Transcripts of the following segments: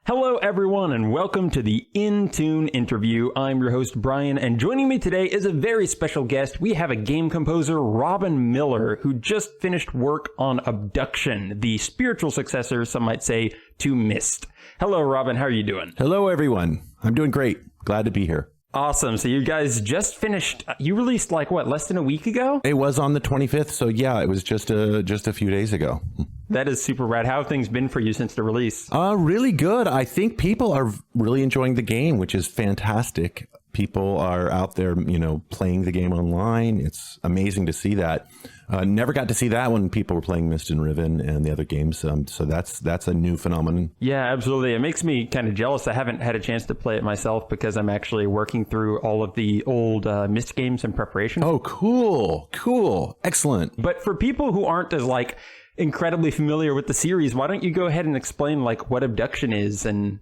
Hello, everyone, and welcome to the In Tune interview. I'm your host, Bryan, and joining me today is a very special guest. We have a game composer, Robyn Miller, who just finished work on Abduction, the spiritual successor, some might say, to Myst. Hello, Robyn. How are you doing? Hello, everyone. I'm doing great. Glad to be here. Awesome. So you guys just finished, you released less than a week ago? It was on the 25th, so yeah, it was just a few days ago. That is super rad. How have things been for you since the release? Really good. I think people are really enjoying the game, which is fantastic. People are out there, playing the game online. It's amazing to see that. Never got to see that when people were playing Myst and Riven and the other games. So that's a new phenomenon. Yeah, absolutely. It makes me kind of jealous. I haven't had a chance to play it myself because I'm actually working through all of the old Myst games in preparation. Oh, cool. Excellent. But for people who aren't as incredibly familiar with the series, why don't you go ahead and explain what Abduction is and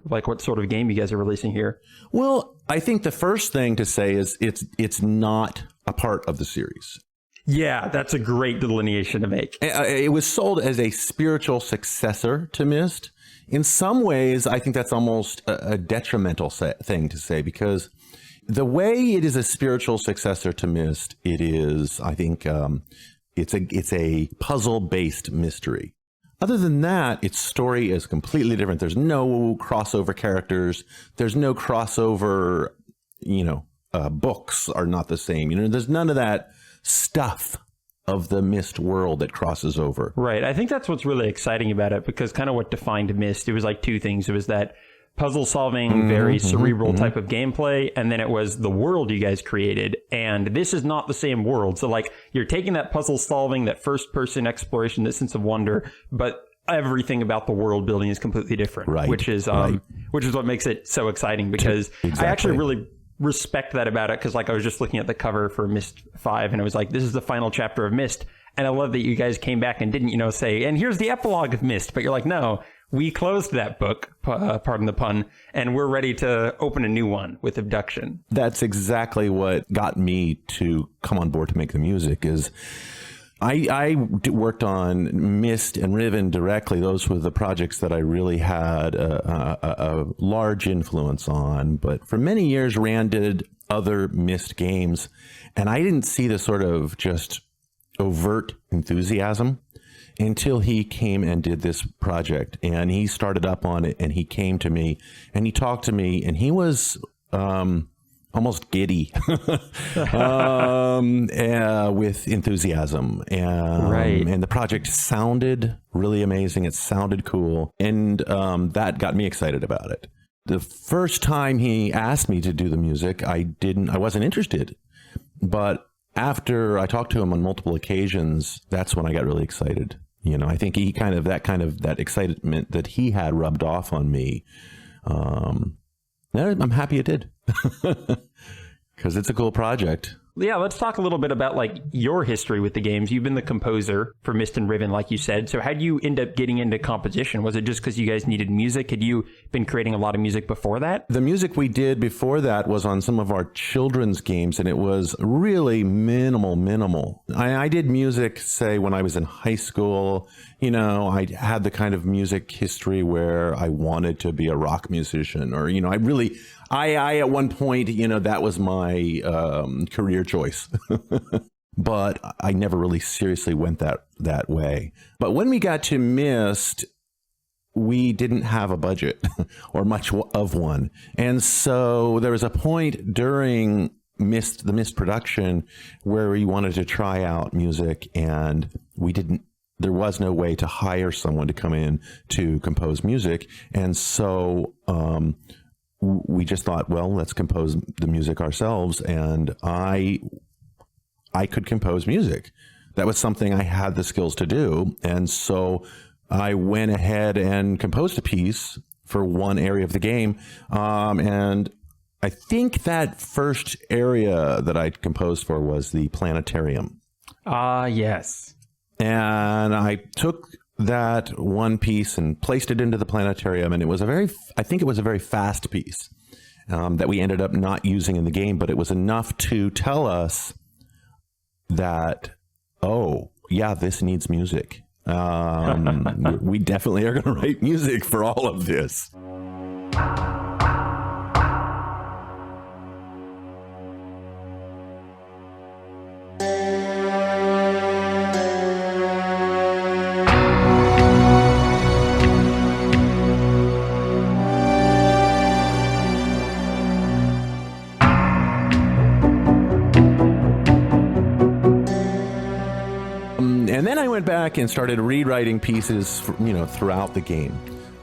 what sort of game you guys are releasing here? Well, I think the first thing to say is it's not a part of the series. Yeah, that's a great delineation to make. It was sold as a spiritual successor to Myst. In some ways, I think that's almost a detrimental thing to say, because the way it is a spiritual successor to Myst, it is, I think, it's a puzzle-based mystery. Other than that, its story is completely different. There's no crossover characters. There's no crossover, books are not the same. There's none of that stuff of the Myst world that crosses over. Right. I think that's what's really exciting about it, because kind of what defined Myst, it was two things. It was that puzzle solving, very cerebral type of gameplay, and then it was the world you guys created. And this is not the same world. So you're taking that puzzle solving, that first person exploration, that sense of wonder, but everything about the world building is completely different. Right. Which is what makes it so exciting, because Exactly. I actually really respect that about it, because I was just looking at the cover for Myst 5 and it was this is the final chapter of Myst, and I love that you guys came back and didn't say, and here's the epilogue of Myst, but you're no, we closed that book, pardon the pun, and we're ready to open a new one with Abduction. That's exactly what got me to come on board to make the music. Is I worked on Myst and Riven directly. Those were the projects that I really had a large influence on. But for many years, Rand did other Myst games, and I didn't see the sort of just overt enthusiasm until he came and did this project. And he started up on it, and he came to me, and he talked to me, and he was almost giddy with enthusiasm. And the project sounded really amazing. It sounded cool. And that got me excited about it. The first time he asked me to do the music, I wasn't interested. But after I talked to him on multiple occasions, that's when I got really excited. I think that excitement that he had rubbed off on me. I'm happy it did, because it's a cool project. Yeah, let's talk a little bit about your history with the games. You've been the composer for Myst and Riven, like you said. So how did you end up getting into composition? Was it just because you guys needed music? Had you been creating a lot of music before that? The music we did before that was on some of our children's games, and it was really minimal. I did music, say, when I was in high school. I had the kind of music history where I wanted to be a rock musician, or, I at one point, that was my career choice. But I never really seriously went that way. But when we got to Myst, we didn't have a budget or much of one. And so there was a point during the Myst production where we wanted to try out music, and there was no way to hire someone to come in to compose music. And so we just thought, well, let's compose the music ourselves. And I could compose music. That was something I had the skills to do. And so I went ahead and composed a piece for one area of the game. And I think that first area that I composed for was the planetarium. Yes. And I took that one piece and placed it into the planetarium, and it was a very fast piece that we ended up not using in the game, but it was enough to tell us that, oh, yeah, this needs music. We definitely are going to write music for all of this. And then I went back and started rewriting pieces, throughout the game.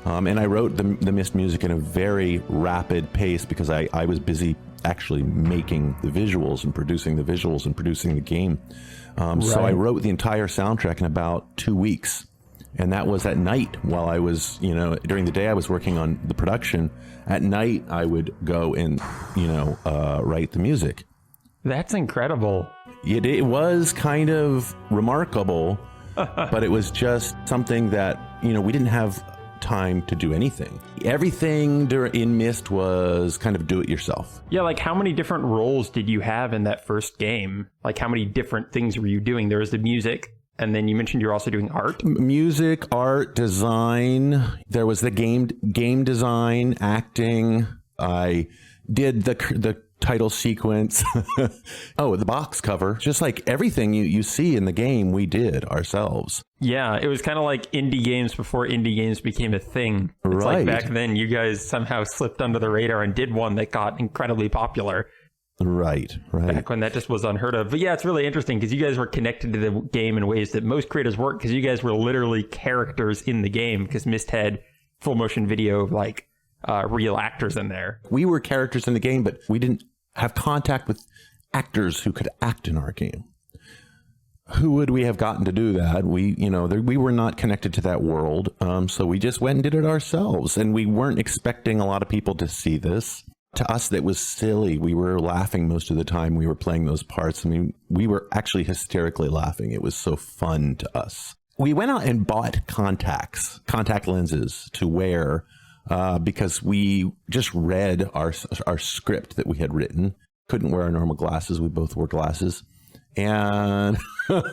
And I wrote the Myst music in a very rapid pace because I was busy actually making the visuals and producing the game. So I wrote the entire soundtrack in about 2 weeks. And that was at night while I was, during the day I was working on the production. At night I would go and, write the music. That's incredible. It was kind of remarkable, but it was just something that, we didn't have time to do anything. Everything in Myst was kind of do it yourself. Yeah, like how many different roles did you have in that first game? Like how many different things were you doing? There was the music, and then you mentioned you're also doing art. Music, art, design. There was the game design, acting. I did the title sequence. Oh, the box cover. Just like everything you see in the game, we did ourselves. Yeah, it was kind of like indie games before indie games became a thing. It's like back then, you guys somehow slipped under the radar and did one that got incredibly popular. Right. Back when that just was unheard of. But yeah, it's really interesting because you guys were connected to the game in ways that most creators weren't, because you guys were literally characters in the game, because Myst had full motion video of like real actors in there. We were characters in the game, but we didn't have contact with actors who could act in our game. Who would we have gotten to do that? We were not connected to that world. So we just went and did it ourselves. And we weren't expecting a lot of people to see this. To us, that was silly. We were laughing most of the time we were playing those parts. I mean, we were actually hysterically laughing. It was so fun to us. We went out and bought contact lenses to wear, because we just read our script that we had written. Couldn't wear our normal glasses. We both wore glasses. And the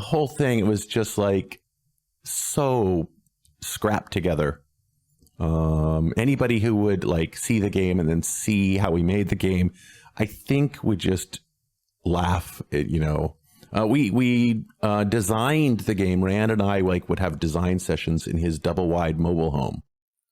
whole thing, it was just like so scrapped together. Anybody who would like see the game and then see how we made the game, I think would just laugh at, we designed the game. Rand and I would have design sessions in his double wide mobile home.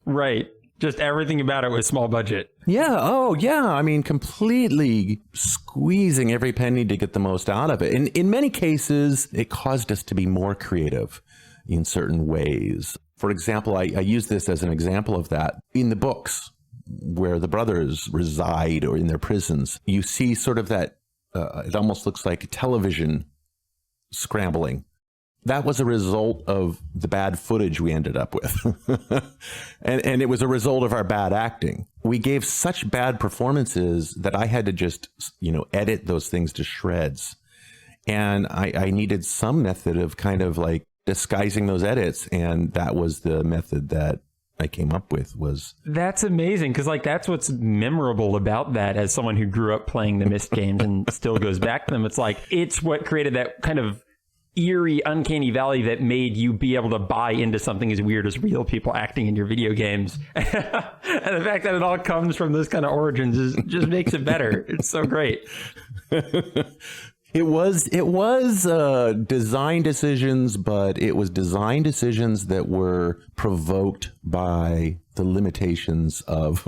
Right. Just everything about it was small budget. Yeah. Oh, yeah. I mean, completely squeezing every penny to get the most out of it. And in many cases, it caused us to be more creative in certain ways. For example, I use this as an example of that. In the books where the brothers reside or in their prisons, you see sort of that, it almost looks like television scrambling. That was a result of the bad footage we ended up with. and it was a result of our bad acting. We gave such bad performances that I had to just, edit those things to shreds. And I needed some method of kind of like disguising those edits. And that was the method that I came up with. That's amazing, because that's what's memorable about that, as someone who grew up playing the Myst games and still goes back to them. It's what created that kind of eerie, uncanny valley that made you be able to buy into something as weird as real people acting in your video games. And the fact that it all comes from this kind of origins just makes it better. It's so great. It was design decisions, but it was design decisions that were provoked by the limitations of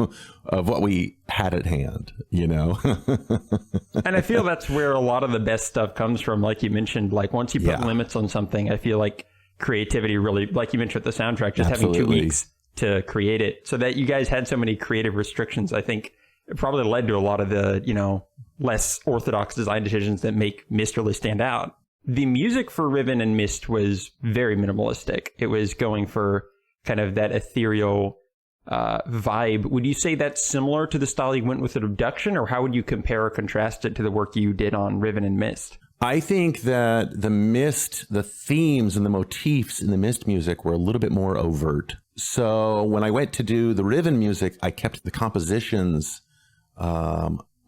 what we had at hand, And I feel that's where a lot of the best stuff comes from. Like you mentioned, once you put limits on something, I feel like creativity really, like you mentioned with the soundtrack, just having 2 weeks to create it, so that you guys had so many creative restrictions. I think it probably led to a lot of the, less orthodox design decisions that make Myst really stand out. The music for Riven and Myst was very minimalistic. It was going for kind of that ethereal vibe. Would you say that's similar to the style you went with at Abduction, or how would you compare or contrast it to the work you did on Riven and Myst? I think that the themes and the motifs in the Myst music were a little bit more overt. So when I went to do the Riven music, I kept the compositions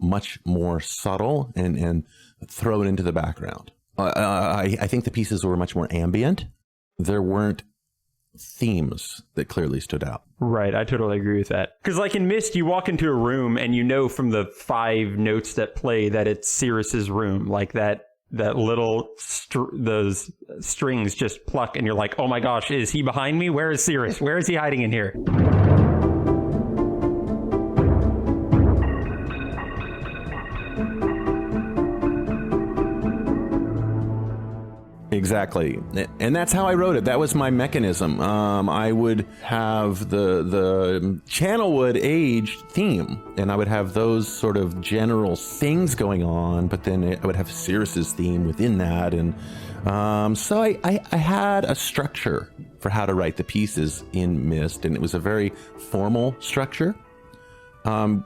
much more subtle and thrown into the background. I think the pieces were much more ambient. There weren't themes that clearly stood out. Right, I totally agree with that. Because like in Myst, you walk into a room and you know from the 5 notes that play that it's Cirrus's room. Like that little those strings just pluck and you're like, oh my gosh, is he behind me? Where is Cirrus? Where is he hiding in here? Exactly. And that's how I wrote it. That was my mechanism. I would have the Channelwood age theme, and I would have those sort of general things going on, but then I would have Cirrus's theme within that. And so I had a structure for how to write the pieces in Myst, and it was a very formal structure,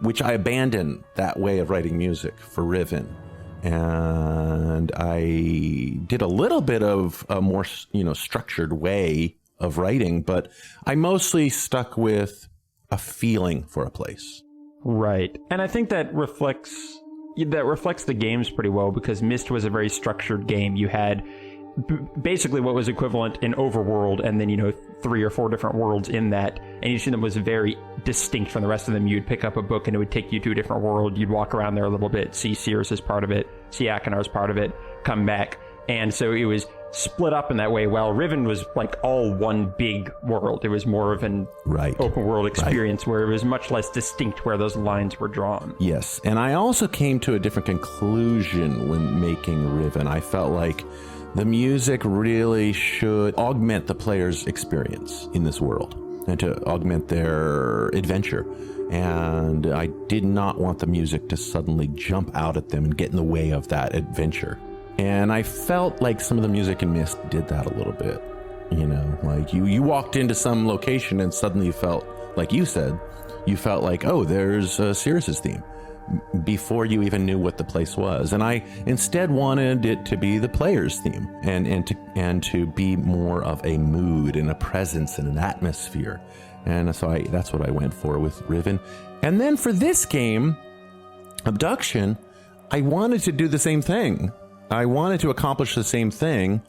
which I abandoned that way of writing music for Riven. And I did a little bit of a more, structured way of writing, but I mostly stuck with a feeling for a place. Right. And I think that reflects the games pretty well, because Myst was a very structured game. You had basically what was equivalent in Overworld, and then 3 or 4 different worlds in that, and each of them was very distinct from the rest of them. You'd pick up a book and it would take you to a different world. You'd walk around there a little bit, see Cirrus as part of it, see Akinar's part of it, come back. And so it was split up in that way, while Riven was like all one big world. It was more of an open world experience where it was much less distinct where those lines were drawn. Yes, and I also came to a different conclusion when making Riven. I felt like the music really should augment the player's experience in this world and to augment their adventure. And I did not want the music to suddenly jump out at them and get in the way of that adventure. And I felt like some of the music in Myst did that a little bit. Like you walked into some location and suddenly you felt, like you said, you felt like, oh, there's Cirrus's theme, before you even knew what the place was. And I instead wanted it to be the player's theme and to be more of a mood and a presence and an atmosphere. And so that's what I went for with Riven. And then for this game, Abduction, I wanted to do the same thing. I wanted to accomplish the same thing.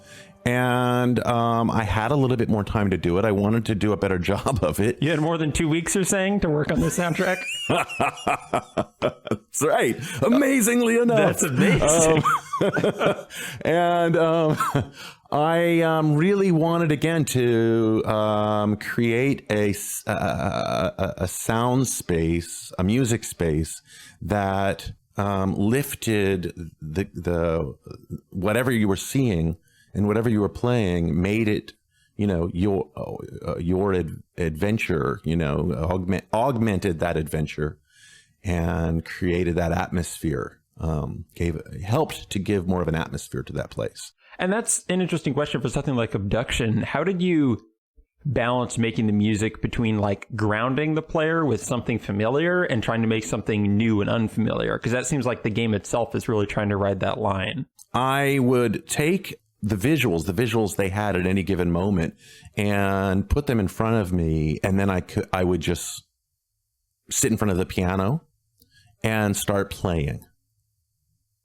And I had a little bit more time to do it. I wanted to do a better job of it. You had more than 2 weeks, you're saying, to work on the soundtrack? That's right. Amazingly enough. That's amazing. And I really wanted, again, to create a sound space, a music space that lifted the whatever you were seeing and whatever you were playing, made it, your adventure, augmented that adventure and created that atmosphere, helped to give more of an atmosphere to that place. And that's an interesting question for something like Abduction. How did you balance making the music between like grounding the player with something familiar and trying to make something new and unfamiliar? Because that seems like the game itself is really trying to ride that line. I would take the visuals they had at any given moment and put them in front of me, and then I would just sit in front of the piano and start playing.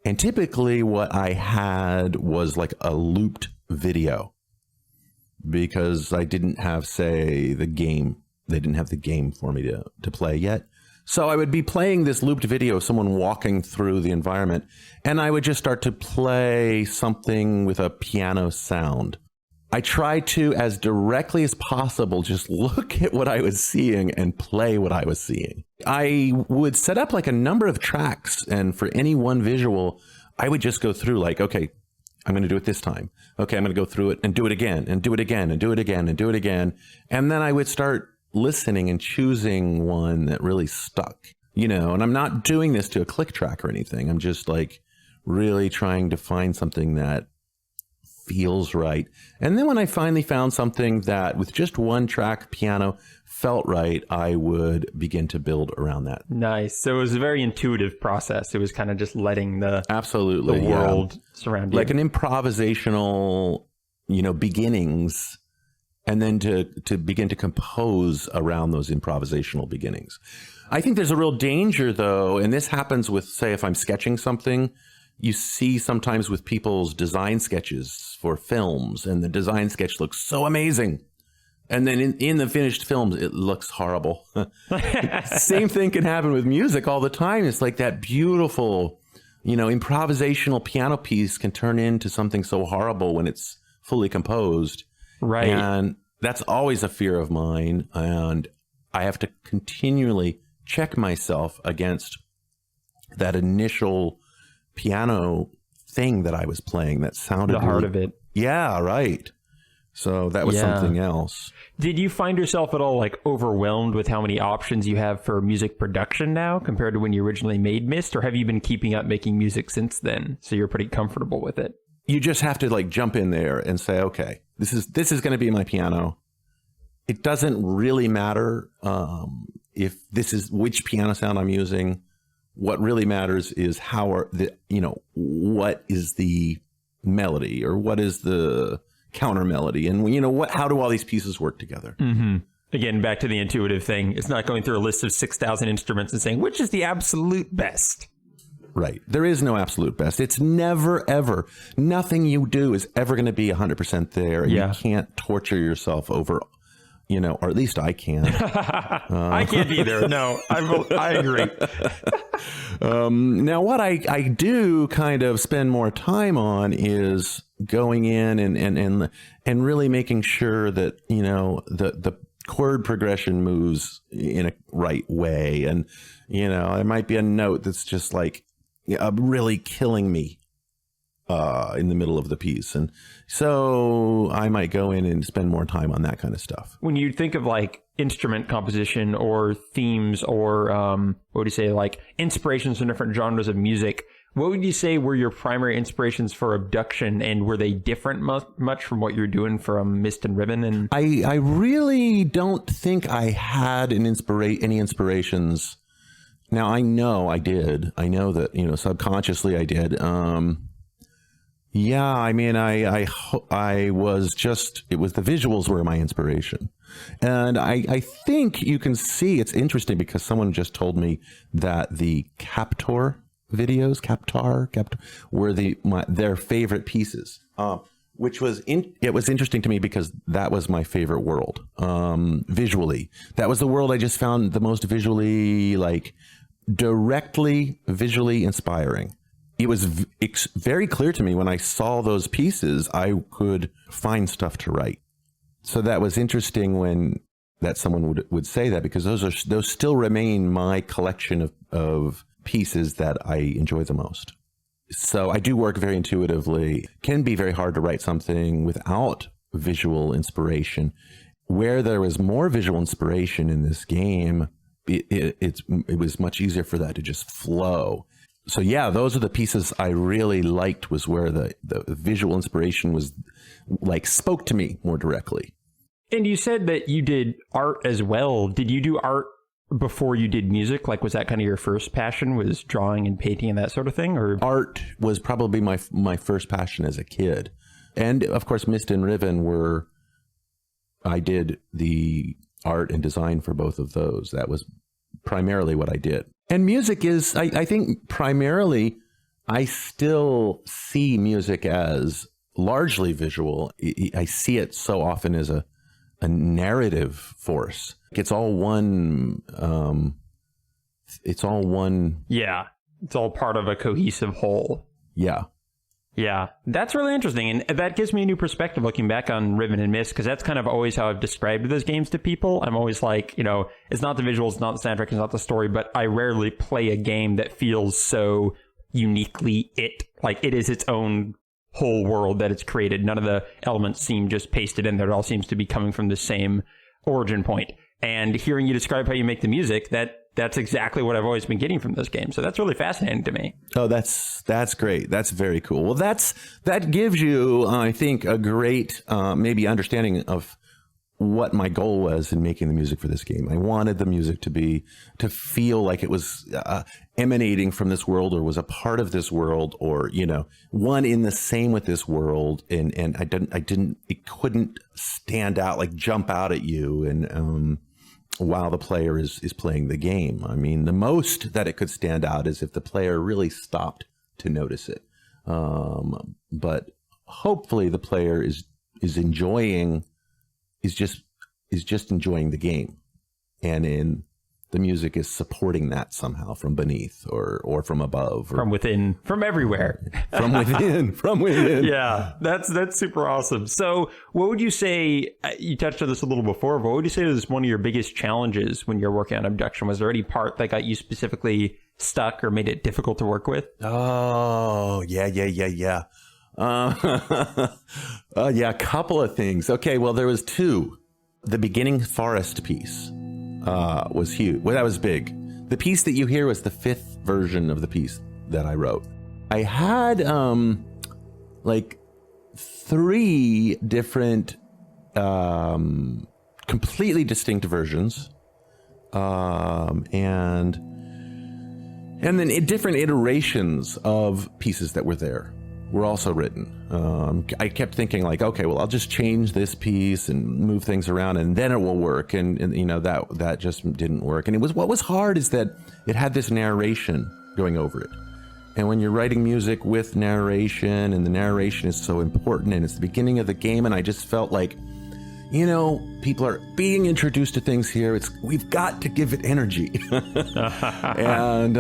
And typically what I had was like a looped video, because I didn't have, say, the game. They didn't have the game for me to play yet. So I would be playing this looped video of someone walking through the environment, and I would just start to play something with a piano sound. I tried to, as directly as possible, just look at what I was seeing and play what I was seeing. I would set up like a number of tracks, and for any one visual, I would just go through like, okay, I'm going to do it this time. Okay, I'm going to go through it and do it again and do it again and do it again and do it again. And then I would start listening and choosing one that really stuck, and I'm not doing this to a click track or anything. I'm just like really trying to find something that feels right. And then when I finally found something that with just one track piano felt right, I would begin to build around that. Nice. So it was a very intuitive process. It was kind of just letting the world surround you. Like an improvisational, beginnings, and then to begin to compose around those improvisational beginnings. I think there's a real danger, though, and this happens with, say, if I'm sketching something, you see sometimes with people's design sketches for films, and the design sketch looks so amazing And then in the finished films, it looks horrible. Same thing can happen with music all the time. It's like that beautiful, improvisational piano piece can turn into something so horrible when it's fully composed. Right. And that's always a fear of mine. And I have to continually check myself against that initial piano thing that I was playing that sounded the heart of it. Yeah, right. So that was something else. Did you find yourself at all like overwhelmed with how many options you have for music production now compared to when you originally made Myst, or have you been keeping up making music since then? So you're pretty comfortable with it. You just have to like jump in there and say, okay, this is going to be my piano. It doesn't really matter if this is which piano sound I'm using. What really matters is what is the melody, or what is the counter melody, and how do all these pieces work together? Mm-hmm. Again, back to the intuitive thing. It's not going through a list of 6,000 instruments and saying which is the absolute best. Right. There is no absolute best. It's never, ever. Nothing you do is ever going to be 100% there. And you can't torture yourself over, or at least I can't. I can't either. No, I agree. Now, what I do kind of spend more time on is going in and really making sure that, the chord progression moves in a right way. And, there might be a note that's just like really killing me in the middle of the piece. And so I might go in and spend more time on that kind of stuff. When you think of like instrument composition or themes or what do you say, like inspirations from different genres of music, what would you say were your primary inspirations for Abduction, and were they different much from what you're doing from Myst and Ribbon? And I really don't think I had any inspirations. Now, I know I did. I know that, subconsciously I did. Yeah, I mean, I was just, it was the visuals were my inspiration. And I think you can see, it's interesting because someone just told me that the Captor videos, Captor were their favorite pieces, which was, it was interesting to me because that was my favorite world, visually. That was the world I just found the most visually, like, directly visually inspiring. It was very clear to me when I saw those pieces, I could find stuff to write. So that was interesting that someone would say that, because those still remain my collection of pieces that I enjoy the most. So I do work very intuitively. It can be very hard to write something without visual inspiration. Where there was more visual inspiration in this game, it was much easier for that to just flow. So yeah, those are the pieces I really liked, was where the visual inspiration was like spoke to me more directly. And you said that you did art as well. Did you do art before you did music? Like, was that kind of your first passion, was drawing and painting and that sort of thing? Or art was probably my first passion as a kid. And of course, Myst and Riven I did the art and design for both of those. That was primarily what I did. And music is, I think primarily, I still see music as largely visual. I see it so often as a narrative force. It's all one. Yeah, it's all part of a cohesive whole. Yeah. Yeah, that's really interesting. And that gives me a new perspective looking back on Riven and Myst, because that's kind of always how I've described those games to people. I'm always like, it's not the visuals, it's not the soundtrack, it's not the story, but I rarely play a game that feels so uniquely like it is its own whole world that it's created. None of the elements seem just pasted in there. It all seems to be coming from the same origin point. And hearing you describe how you make the music, that's exactly what I've always been getting from those games. So that's really fascinating to me. Oh, that's great. That's very cool. Well, that gives you, I think, a great maybe understanding of what my goal was in making the music for this game. I wanted the music to feel like it was emanating from this world, or was a part of this world, or one in the same with this world. And it couldn't stand out, like jump out at you and while the player is playing the game. I mean, the most that it could stand out is if the player really stopped to notice it. But hopefully the player is just is just enjoying the game, and in the music is supporting that somehow from beneath or from above, or from within, from everywhere. from within. Yeah, that's super awesome. So what would you say, you touched on this a little before, but what would you say is one of your biggest challenges when you're working on Abduction? Was there any part that got you specifically stuck or made it difficult to work with? Oh, yeah. Yeah, a couple of things. Okay, well, there was two. The beginning forest piece was huge. Well, that was big. The piece that you hear was the 5th version of the piece that I wrote. I had like 3 different completely distinct versions, and then different iterations of pieces that were there were also written. I kept thinking like, okay, well, I'll just change this piece and move things around and then it will work. And you know, that just didn't work. And what was hard is that it had this narration going over it. And when you're writing music with narration, and the narration is so important, and it's the beginning of the game, and I just felt like, you know, people are being introduced to things here. We've got to give it energy. And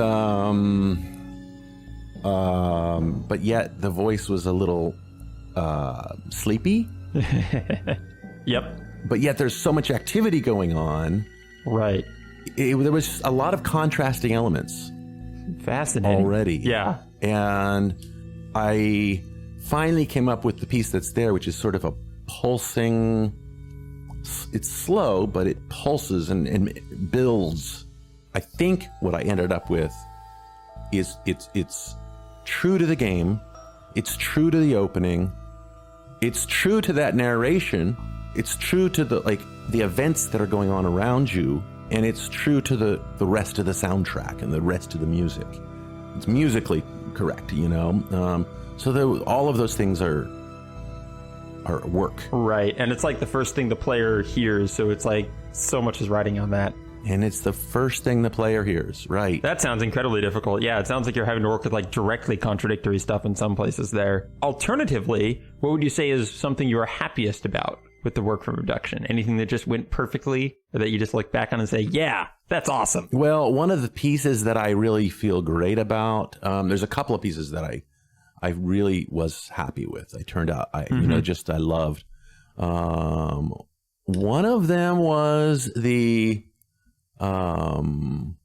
but yet the voice was a little sleepy. Yep. But yet there's so much activity going on. Right. There was a lot of contrasting elements. Fascinating. Already. Yeah. And I finally came up with the piece that's there, which is sort of a pulsing. It's slow, but it pulses and builds. I think what I ended up with is it's true to the game, it's true to the opening, it's true to that narration, it's true to the events that are going on around you, and it's true to the rest of the soundtrack and the rest of the music. It's musically correct, you know. So all of those things are work. Right, and it's like the first thing the player hears, so it's like so much is riding on that. And it's the first thing the player hears, right? That sounds incredibly difficult. Yeah, it sounds like you're having to work with like directly contradictory stuff in some places there. Alternatively, what would you say is something you're happiest about with the work from Abduction? Anything that just went perfectly, or that you just look back on and say, yeah, that's awesome? Well, one of the pieces that I really feel great about, there's a couple of pieces that I really was happy with. I turned out, I loved. One of them was the, well,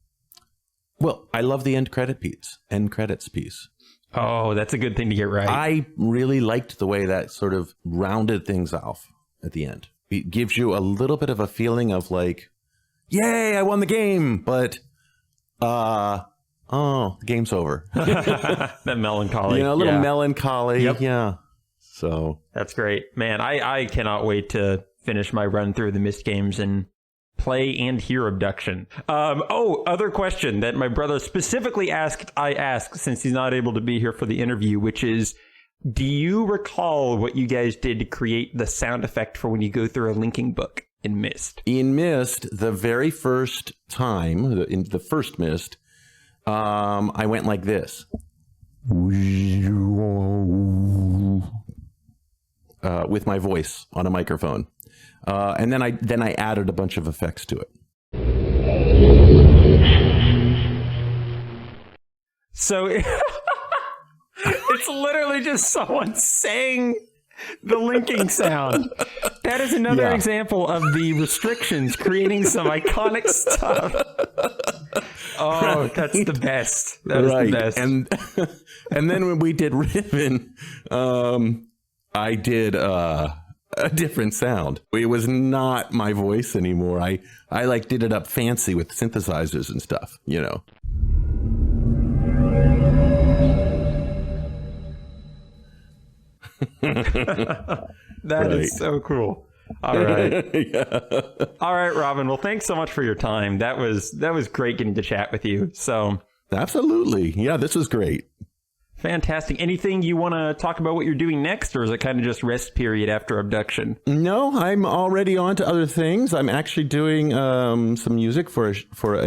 I love the end credits piece. Oh, that's a good thing to get right. I really liked the way that sort of rounded things off at the end. It gives you a little bit of a feeling of like, yay, I won the game, but, the game's over. That melancholy. You know, a little melancholy. Yep. Yeah. So. That's great. Man, I cannot wait to finish my run through the Myst games and play and hear Abduction. Other question that my brother specifically asked, I ask since he's not able to be here for the interview, which is, do you recall what you guys did to create the sound effect for when you go through a linking book in Myst? In Myst, the very first time, in the first Myst, I went like this. With my voice on a microphone. And then I added a bunch of effects to it. So it's literally just someone saying the linking sound. That is another example of the restrictions creating some iconic stuff. Oh, that's the best. That is the best. And then when we did Ribbon, I did a different sound. It was not my voice anymore. I like did it up fancy with synthesizers and stuff, you know. That is so cool. All right. Yeah. All right, Robyn. Well, thanks so much for your time. That was great getting to chat with you. So absolutely. Yeah, this was great. Fantastic. Anything you want to talk about what you're doing next, or is it kind of just rest period after Abduction? No, I'm already on to other things. I'm actually doing some music for a short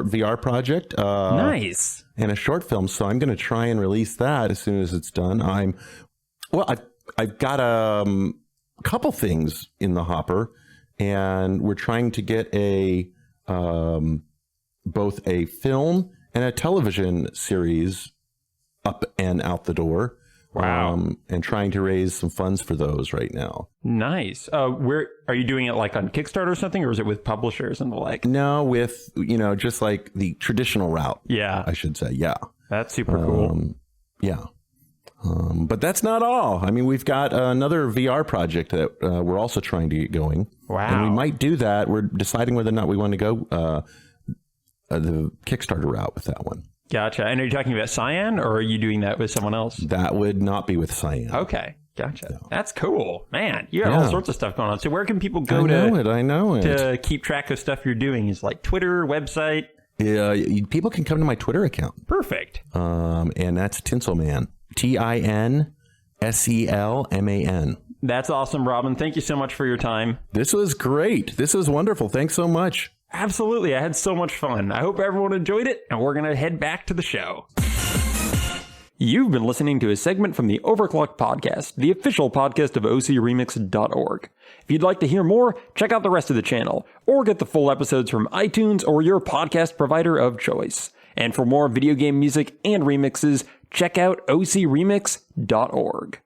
VR project. Nice. And a short film, so I'm going to try and release that as soon as it's done. I've got a couple things in the hopper, and we're trying to get both a film and a television series up and out the door. Wow. And trying to raise some funds for those right now. Nice. Where are you doing it, like on Kickstarter or something, or is it with publishers and the like? No, with, just like the traditional route. Yeah. I should say. Yeah. That's super cool. Yeah. But that's not all. I mean, we've got another VR project that we're also trying to get going. Wow. And we might do that. We're deciding whether or not we want to go the Kickstarter route with that one. Gotcha. And are you talking about Cyan, or are you doing that with someone else? That would not be with Cyan. Okay. Gotcha. No. That's cool. Man, you have all sorts of stuff going on. So where can people go I know it. to keep track of stuff you're doing? Is like Twitter, website? Yeah, people can come to my Twitter account. Perfect. And that's Tinselman. Tinselman. That's awesome, Robyn. Thank you so much for your time. This was great. This was wonderful. Thanks so much. Absolutely. I had so much fun. I hope everyone enjoyed it, and we're going to head back to the show. You've been listening to a segment from the OverClocked PodCast, the official podcast of ocremix.org. If you'd like to hear more, check out the rest of the channel, or get the full episodes from iTunes or your podcast provider of choice. And for more video game music and remixes, check out ocremix.org.